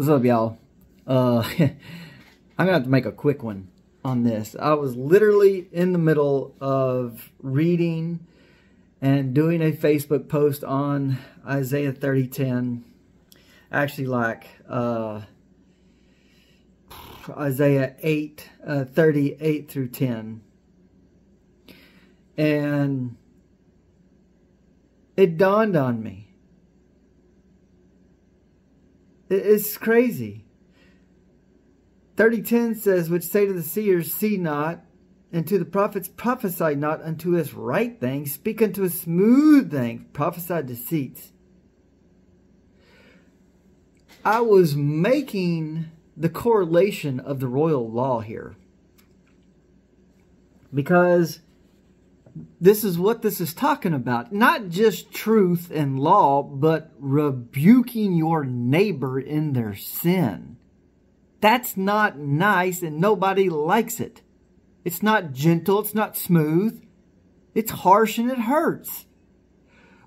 What's up, y'all? I'm gonna have to make a quick one on this. I was literally in the middle of reading and doing a Facebook post on Isaiah 30:10. Actually, like Isaiah 8:38 through 10, and it dawned on me. It's crazy. 30:10 says, which say to the seers, see not, and to the prophets, prophesy not unto us right things, speak unto us smooth things, prophesy deceits. I was making the correlation of the royal law here, because this is what this is talking about. Not just truth and law, but rebuking your neighbor in their sin. That's not nice, and nobody likes it. It's not gentle. It's not smooth. It's harsh and it hurts.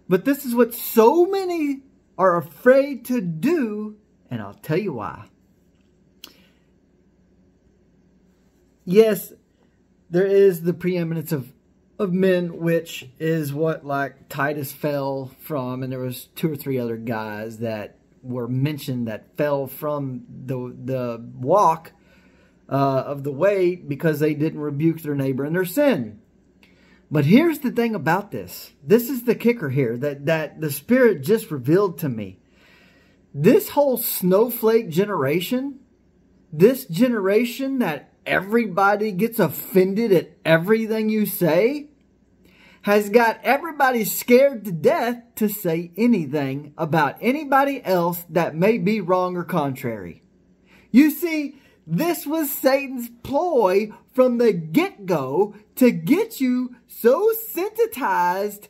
But this is what so many are afraid to do, and I'll tell you why. Yes, there is the preeminence of men, which is what like Titus fell from, and there was 2 or 3 other guys that were mentioned that fell from the walk of the way because they didn't rebuke their neighbor in their sin. But here's the thing about this. This is the kicker here that the Spirit just revealed to me. This whole snowflake generation, this generation that everybody gets offended at everything you say, has got everybody scared to death to say anything about anybody else that may be wrong or contrary. You see, this was Satan's ploy from the get-go to get you so sensitized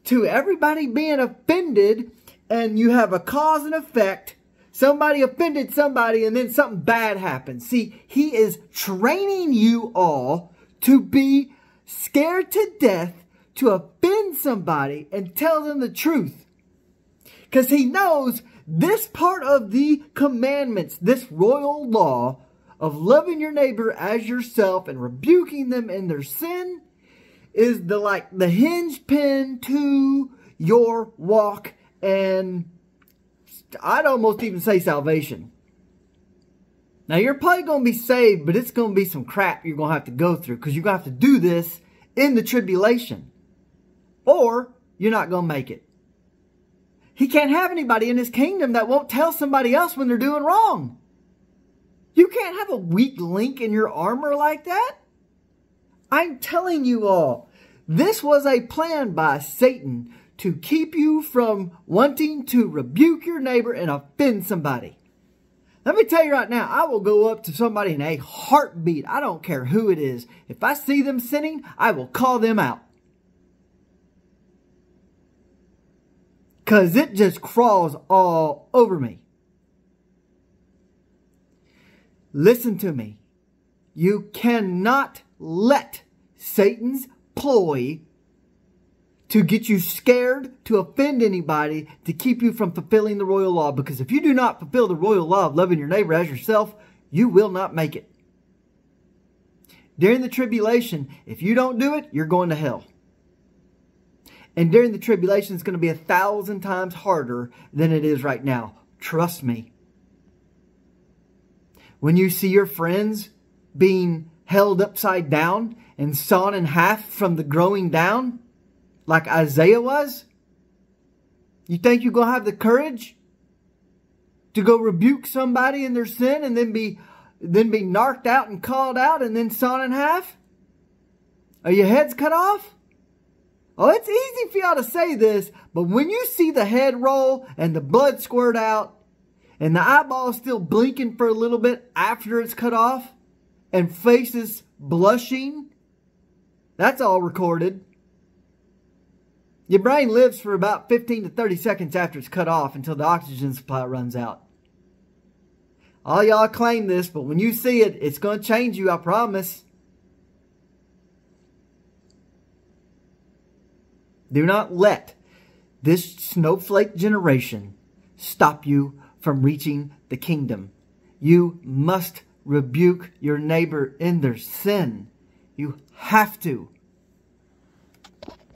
to everybody being offended, and you have a cause and effect. Somebody offended somebody and then something bad happens. See, he is training you all to be scared to death to offend somebody and tell them the truth. Because he knows this part of the commandments, this royal law of loving your neighbor as yourself and rebuking them in their sin, is the hinge pin to your walk, and I'd almost even say salvation. Now, you're probably going to be saved, but it's going to be some crap you're going to have to go through, because you're going to have to do this in the tribulation, or you're not going to make it. He can't have anybody in his kingdom that won't tell somebody else when they're doing wrong. You can't have a weak link in your armor like that. I'm telling you all, this was a plan by Satan to keep you from wanting to rebuke your neighbor and offend somebody. Let me tell you right now, I will go up to somebody in a heartbeat. I don't care who it is. If I see them sinning, I will call them out. Because it just crawls all over me. Listen to me. You cannot let Satan's ploy to get you scared to offend anybody to keep you from fulfilling the royal law. Because if you do not fulfill the royal law of loving your neighbor as yourself, you will not make it. During the tribulation, if you don't do it, you're going to hell. And during the tribulation, it's going to be 1,000 times harder than it is right now. Trust me. When you see your friends being held upside down and sawn in half from the growing down, like Isaiah was, you think you're going to have the courage to go rebuke somebody in their sin and then be narked out and called out and then sawn in half? Are your heads cut off? Oh, it's easy for y'all to say this, but when you see the head roll and the blood squirt out and the eyeball is still blinking for a little bit after it's cut off and faces blushing, that's all recorded. Your brain lives for about 15 to 30 seconds after it's cut off until the oxygen supply runs out. All y'all claim this, but when you see it, it's going to change you, I promise. Do not let this snowflake generation stop you from reaching the kingdom. You must rebuke your neighbor in their sin. You have to.